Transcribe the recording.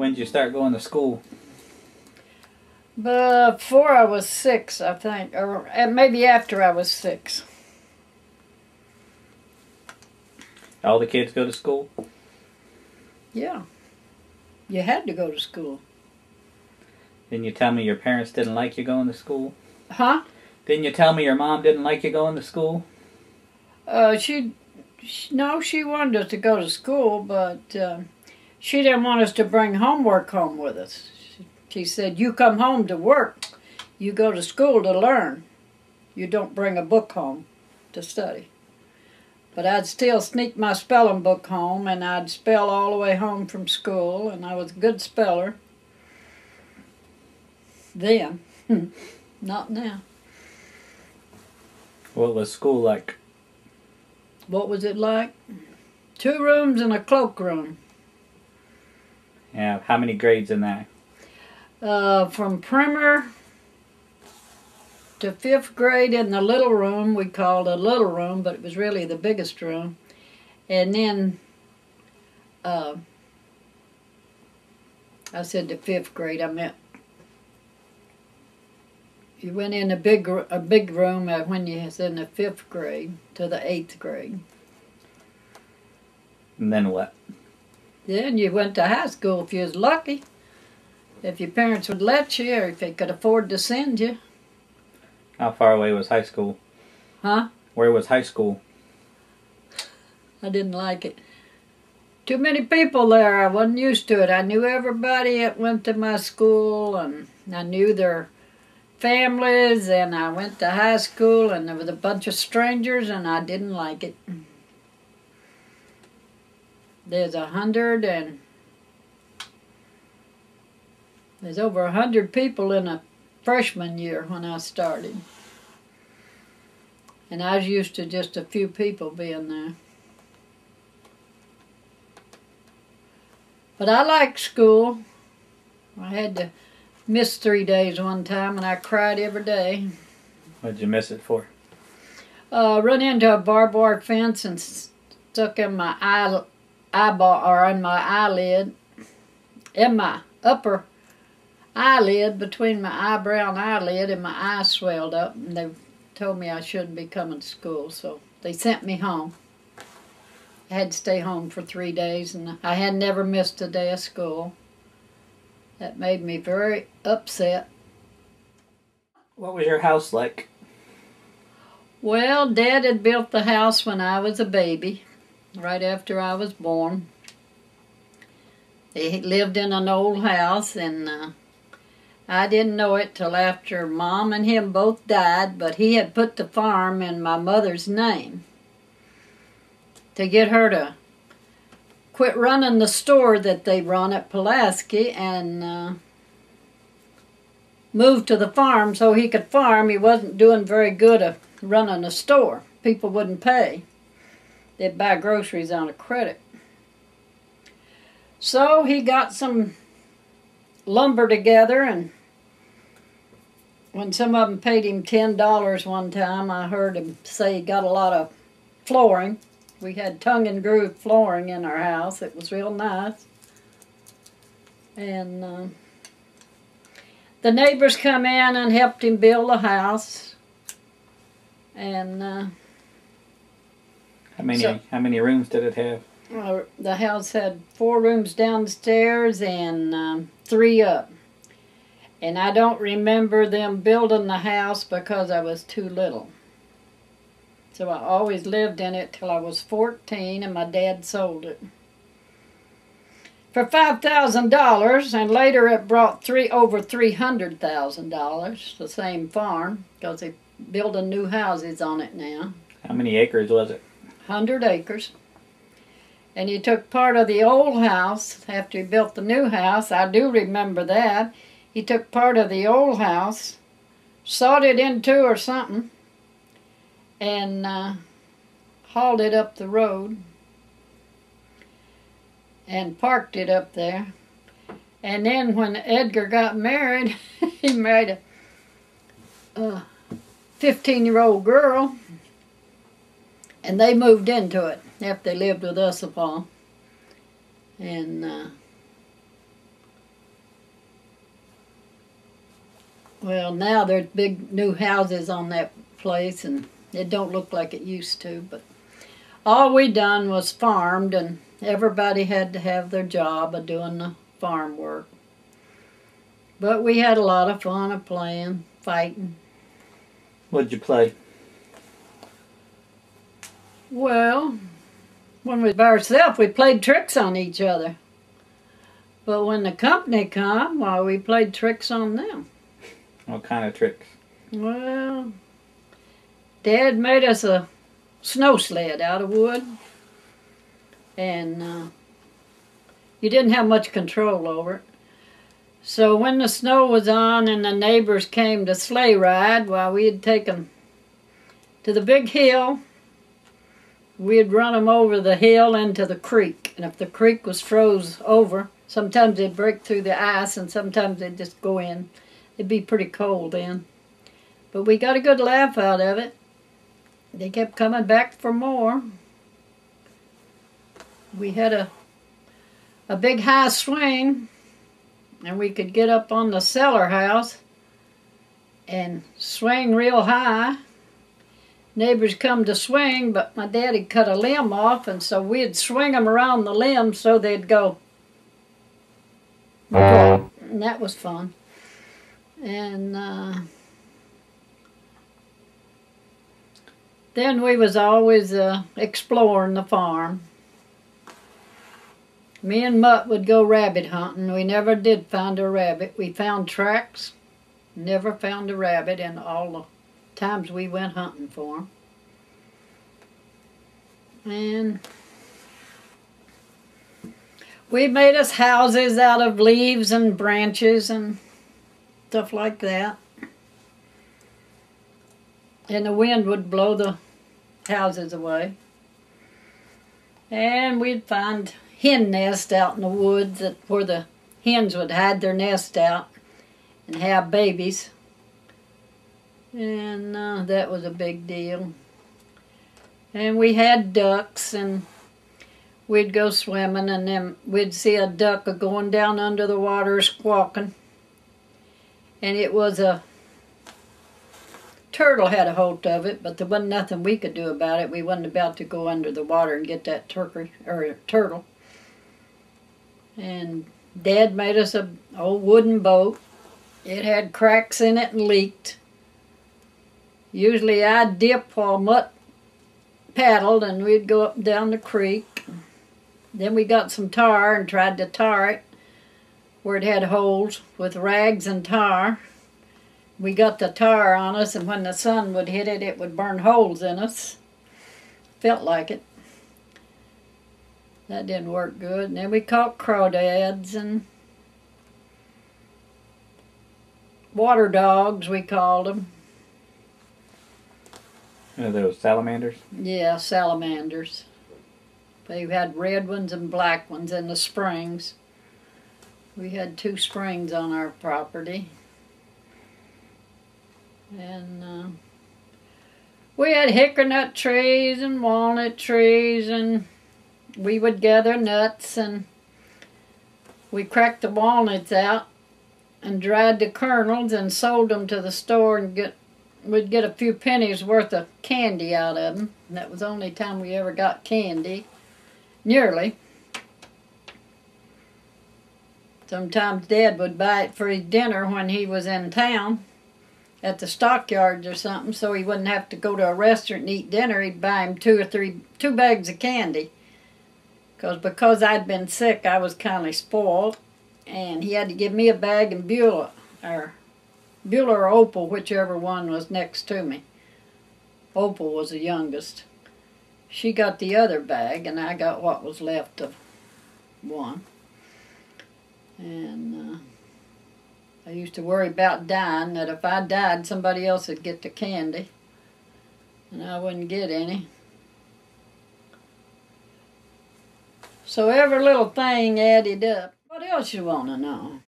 When did you start going to school? Before I was 6, I think, or maybe after I was 6. All the kids go to school? Yeah. You had to go to school. Didn't you tell me your parents didn't like you going to school? Huh? Didn't you tell me your mom didn't like you going to school? She wanted us to go to school, but she didn't want us to bring homework home with us. She said, you come home to work. You go to school to learn. You don't bring a book home to study. But I'd still sneak my spelling book home, and I'd spell all the way home from school, and I was a good speller. Then. Not now. What was school like? What was it like? 2 rooms and a cloakroom. Yeah, how many grades in that? From primer to 5th grade in the little room, we called it a little room, but it was really the biggest room. And then, I said the 5th grade, I meant you went in a big room when you was in the 5th grade to the 8th grade. And then what? Then you went to high school if you was lucky. If your parents would let you, or if they could afford to send you. How far away was high school? Huh? Where was high school? I didn't like it. Too many people there. I wasn't used to it. I knew everybody that went to my school, and I knew their families, and I went to high school, and there was a bunch of strangers, and I didn't like it. There's over 100 people in a freshman year when I started. And I was used to just a few people being there. But I liked school. I had to miss 3 days one time, and I cried every day. What'd you miss it for? Run into a barbed wire fence and stuck in my eyeball, or in my eyelid, in my upper eyelid, between my eyebrow and eyelid, and my eye swelled up, and they told me I shouldn't be coming to school, so they sent me home. I had to stay home for 3 days, and I had never missed a day of school. That made me very upset. What was your house like? Well, Dad had built the house when I was a baby, right after I was born. They lived in an old house, and I didn't know it till after Mom and him both died, but he had put the farm in my mother's name to get her to quit running the store that they run at Pulaski and move to the farm so he could farm. He wasn't doing very good at running a store. People wouldn't pay. They'd buy groceries on a credit. So he got some lumber together, and when some of them paid him $10 one time, I heard him say he got a lot of flooring. We had tongue and groove flooring in our house. It was real nice. And the neighbors come in and helped him build the house. And how many rooms did it have? The house had 4 rooms downstairs and 3 up. And I don't remember them building the house because I was too little. So I always lived in it till I was 14, and my dad sold it for $5,000, and later it brought over $300,000, the same farm, because they're building new houses on it now. How many acres was it? 100 acres. And he took part of the old house after he built the new house. I do remember that. He took part of the old house, sawed it in 2 or something, and hauled it up the road and parked it up there. And then when Edgar got married, he married a 15-year-old girl, and they moved into it after they lived with us a while. And Well, now there's big new houses on that place, and it don't look like it used to, but all we done was farmed, and everybody had to have their job of doing the farm work. But we had a lot of fun of playing, fighting. What'd you play? Well, when we were by ourselves, we played tricks on each other. But when the company come, well, we played tricks on them. What kind of tricks? Well, Dad made us a snow sled out of wood. And you didn't have much control over it. So when the snow was on and the neighbors came to sleigh ride, well, we'd take them to the big hill. We'd run them over the hill into the creek. And if the creek was froze over, sometimes they'd break through the ice and sometimes they'd just go in. It'd be pretty cold then. But we got a good laugh out of it. They kept coming back for more. We had a big high swing, and we could get up on the cellar house and swing real high. Neighbors come to swing, but my daddy cut a limb off, and so we'd swing them around the limb so they'd go drop. And that was fun. And then we was always exploring the farm. Me and Mutt would go rabbit hunting. We never did find a rabbit. We found tracks, never found a rabbit in all the times we went hunting for them. And we made us houses out of leaves and branches and stuff like that. And the wind would blow the houses away. And we'd find hen nest out in the woods where the hens would hide their nest out and have babies. And that was a big deal. And we had ducks, and we'd go swimming, and then we'd see a duck going down under the water squawking. And it was a turtle had a hold of it, but there wasn't nothing we could do about it. We wasn't about to go under the water and get that turtle. And Dad made us an old wooden boat. It had cracks in it and leaked. Usually I'd dip while Mutt paddled, and we'd go up and down the creek. Then we got some tar and tried to tar it where it had holes with rags and tar. We got the tar on us, and when the sun would hit it, it would burn holes in us. Felt like it. That didn't work good. And then we caught crawdads and water dogs, we called them. Those salamanders? Yeah, salamanders. They had red ones and black ones in the springs. We had 2 springs on our property. And we had hickory nut trees and walnut trees, and we would gather nuts, and we cracked the walnuts out and dried the kernels and sold them to the store, and we'd get a few pennies worth of candy out of them. And that was the only time we ever got candy, nearly. Sometimes Dad would buy it for his dinner when he was in town at the stockyards or something, so he wouldn't have to go to a restaurant and eat dinner. He'd buy him 2 bags of candy. Because I'd been sick, I was kind of spoiled, and he had to give me a bag, and Beulah or Opal, whichever one was next to me. Opal was the youngest. She got the other bag, and I got what was left of one. And I used to worry about dying, that if I died, somebody else would get the candy, and I wouldn't get any. So every little thing added up. What else you want to know?